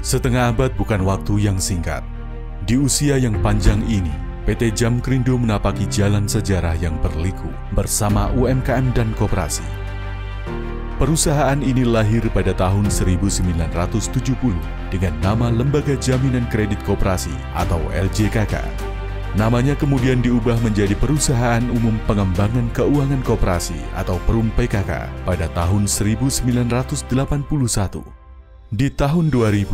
Setengah abad bukan waktu yang singkat. Di usia yang panjang ini, PT Jamkrindo menapaki jalan sejarah yang berliku bersama UMKM dan koperasi. Perusahaan ini lahir pada tahun 1970 dengan nama Lembaga Jaminan Kredit Koperasi atau LJKK. Namanya kemudian diubah menjadi Perusahaan Umum Pengembangan Keuangan Koperasi atau Perum PKK pada tahun 1981. Di tahun 2000,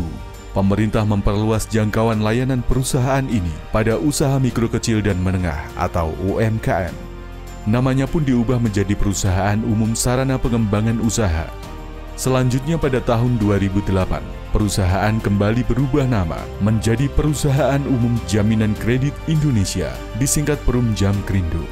pemerintah memperluas jangkauan layanan perusahaan ini pada usaha mikro kecil dan menengah atau UMKM. Namanya pun diubah menjadi Perusahaan Umum Sarana Pengembangan Usaha. Selanjutnya pada tahun 2008, perusahaan kembali berubah nama menjadi Perusahaan Umum Jaminan Kredit Indonesia, disingkat Perum Jamkrindo.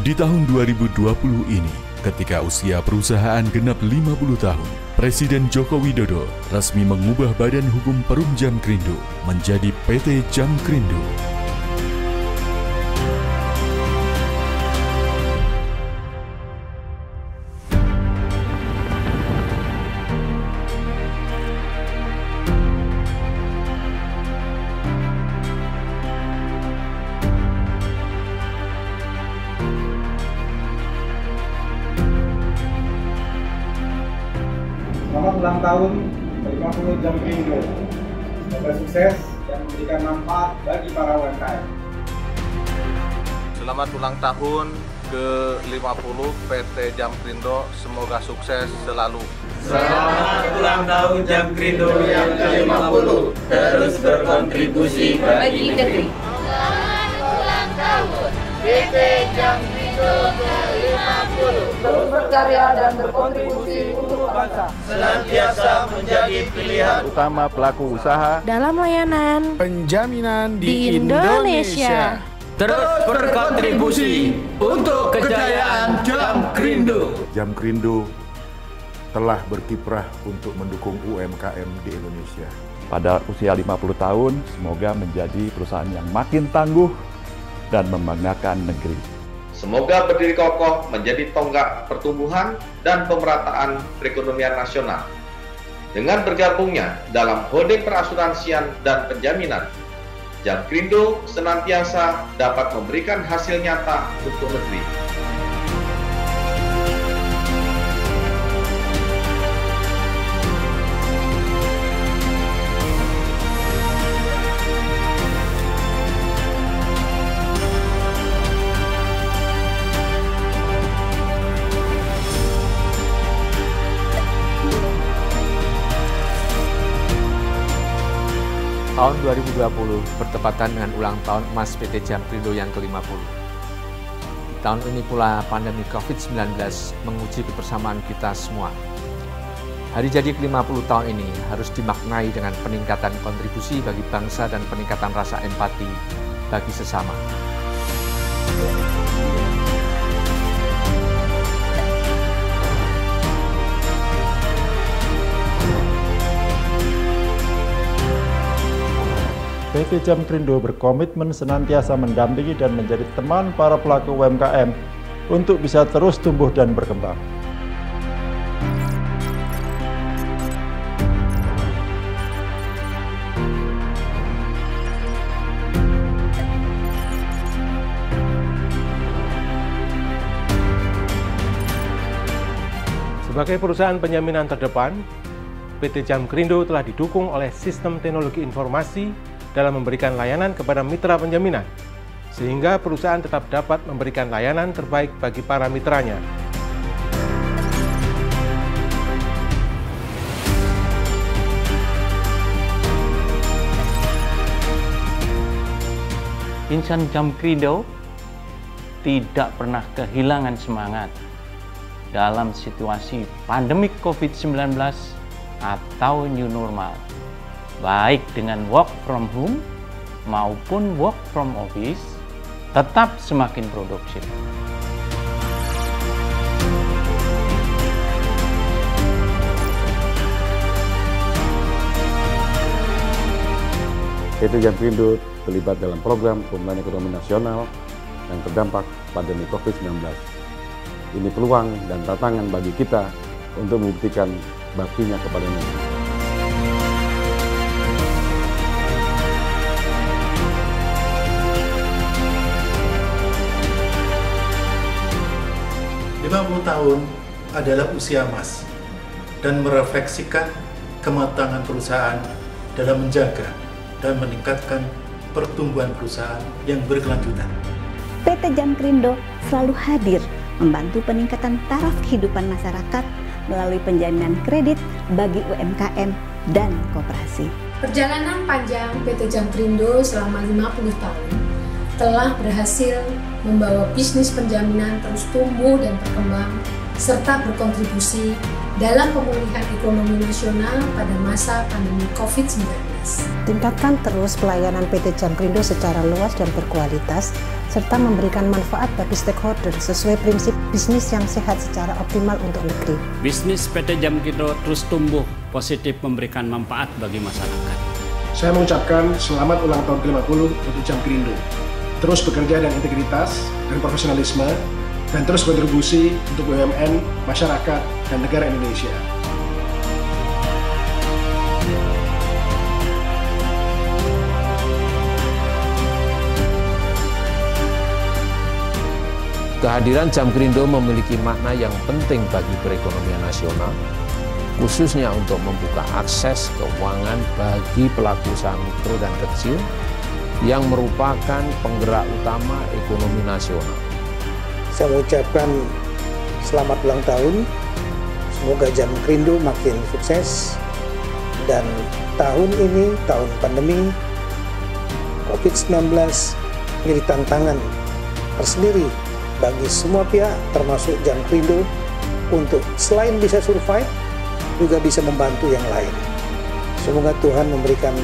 Di tahun 2020 ini, ketika usia perusahaan genap 50 tahun, Presiden Joko Widodo resmi mengubah Badan Hukum Perum Jamkrindo menjadi PT Jamkrindo. Selamat ulang tahun 50 Jamkrindo. Semoga sukses dan memberikan manfaat bagi para UMKM. Selamat ulang tahun ke-50 PT Jamkrindo. Semoga sukses selalu. Selamat ulang tahun Jamkrindo yang ke-50. Terus berkontribusi bagi negeri. Selamat ulang tahun PT Jamkrindo ke-50. Terus berkarya dan berkontribusi untuk bangsa. Senantiasa menjadi pilihan utama pelaku usaha dalam layanan penjaminan di Indonesia. terus berkontribusi untuk kejayaan Jamkrindo. Jamkrindo telah berkiprah untuk mendukung UMKM di Indonesia. Pada usia 50 tahun, semoga menjadi perusahaan yang makin tangguh dan membanggakan negeri. Semoga berdiri kokoh menjadi tonggak pertumbuhan dan pemerataan perekonomian nasional. Dengan bergabungnya dalam holding perasuransian dan penjaminan, Jamkrindo senantiasa dapat memberikan hasil nyata untuk negeri. Tahun 2020 bertepatan dengan ulang tahun emas PT Jamkrindo yang ke-50. Di tahun ini pula pandemi COVID-19 menguji kebersamaan kita semua. Hari jadi ke-50 tahun ini harus dimaknai dengan peningkatan kontribusi bagi bangsa dan peningkatan rasa empati bagi sesama. PT Jamkrindo berkomitmen senantiasa mendampingi dan menjadi teman para pelaku UMKM untuk bisa terus tumbuh dan berkembang. Sebagai perusahaan penjaminan terdepan, PT Jamkrindo telah didukung oleh sistem teknologi informasi dalam memberikan layanan kepada mitra penjaminan, sehingga perusahaan tetap dapat memberikan layanan terbaik bagi para mitranya. Insan Jamkrindo tidak pernah kehilangan semangat dalam situasi pandemik COVID-19 atau new normal, baik dengan work from home maupun work from office, tetap semakin produktif. PT Jamkrindo terlibat dalam program pemulihan ekonomi nasional yang terdampak pandemi COVID-19. Ini peluang dan tantangan bagi kita untuk membuktikan baktinya kepada negeri. 50 tahun adalah usia emas dan merefleksikan kematangan perusahaan dalam menjaga dan meningkatkan pertumbuhan perusahaan yang berkelanjutan. PT Jamkrindo selalu hadir membantu peningkatan taraf kehidupan masyarakat melalui penjaminan kredit bagi UMKM dan koperasi. Perjalanan panjang PT Jamkrindo selama 50 tahun telah berhasil membawa bisnis penjaminan terus tumbuh dan berkembang serta berkontribusi dalam pemulihan ekonomi nasional pada masa pandemi COVID-19. Tingkatkan terus pelayanan PT Jamkrindo secara luas dan berkualitas, serta memberikan manfaat bagi stakeholder sesuai prinsip bisnis yang sehat secara optimal untuk negeri. Bisnis PT Jamkrindo terus tumbuh positif memberikan manfaat bagi masyarakat. Saya mengucapkan selamat ulang tahun ke-50 untuk Jamkrindo. Terus bekerja dengan integritas dan profesionalisme, dan terus kontribusi untuk BUMN, masyarakat, dan negara Indonesia. Kehadiran Jamkrindo memiliki makna yang penting bagi perekonomian nasional, khususnya untuk membuka akses keuangan bagi pelaku usaha mikro dan kecil yang merupakan penggerak utama ekonomi nasional. Saya mengucapkan selamat ulang tahun, semoga Jamkrindo makin sukses, dan tahun ini, tahun pandemi COVID-19, menjadi tantangan tersendiri bagi semua pihak, termasuk Jamkrindo, untuk selain bisa survive, juga bisa membantu yang lain. Semoga Tuhan memberikan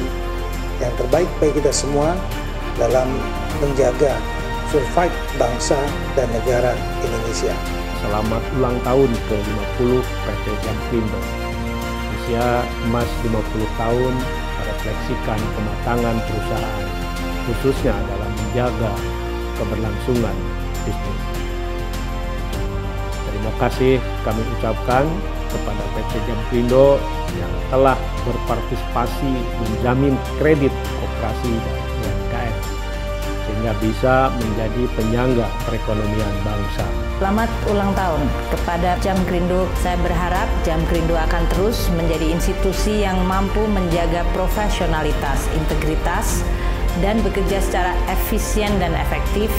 yang terbaik bagi kita semua dalam menjaga survive bangsa dan negara Indonesia. Selamat ulang tahun ke-50 PT Jamkrindo. Usia emas 50 tahun merefleksikan kematangan perusahaan, khususnya dalam menjaga keberlangsungan bisnis. Terima kasih kami ucapkan kepada PT Jamkrindo yang telah berpartisipasi menjamin kredit koperasi dan UMKM sehingga bisa menjadi penyangga perekonomian bangsa. Selamat ulang tahun kepada Jamkrindo. Saya berharap Jamkrindo akan terus menjadi institusi yang mampu menjaga profesionalitas, integritas, dan bekerja secara efisien dan efektif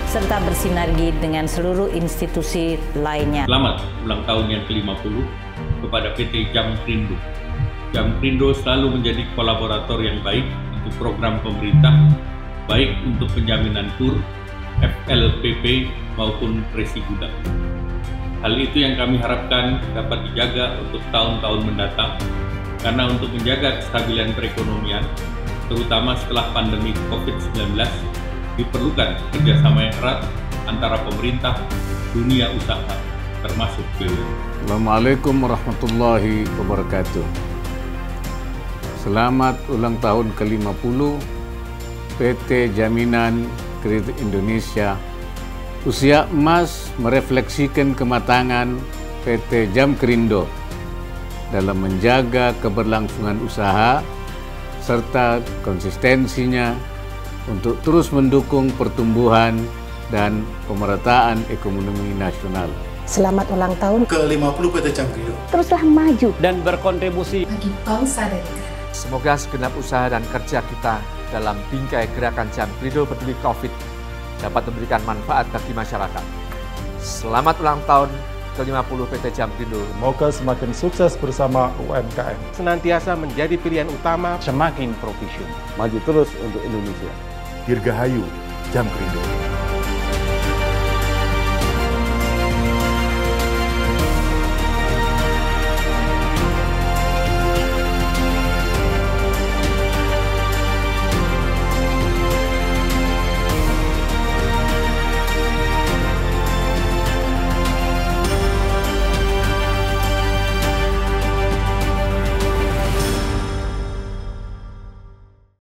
serta bersinergi dengan seluruh institusi lainnya. Selamat ulang tahun yang ke-50 kepada PT Jamkrindo. Jamkrindo selalu menjadi kolaborator yang baik untuk program pemerintah, baik untuk penjaminan KUR, FLPP maupun resi gudang. Hal itu yang kami harapkan dapat dijaga untuk tahun-tahun mendatang, karena untuk menjaga kestabilan perekonomian, terutama setelah pandemi COVID-19, diperlukan kerjasama yang erat antara pemerintah, dunia usaha, termasuk BUMN. Assalamualaikum warahmatullahi wabarakatuh. Selamat ulang tahun ke-50 PT Jaminan Kredit Indonesia. Usia emas merefleksikan kematangan PT Jamkrindo dalam menjaga keberlangsungan usaha serta konsistensinya untuk terus mendukung pertumbuhan dan pemerataan ekonomi nasional. Selamat ulang tahun ke-50 PT Jamkrindo. Teruslah maju dan berkontribusi bagi bangsa dan negara. Semoga segenap usaha dan kerja kita dalam bingkai gerakan Jamkrindo peduli COVID dapat memberikan manfaat bagi masyarakat. Selamat ulang tahun ke-50 PT Jamkrindo. Semoga semakin sukses bersama UMKM. Senantiasa menjadi pilihan utama, semakin profesional. Maju terus untuk Indonesia. Dirgahayu Jamkrindo.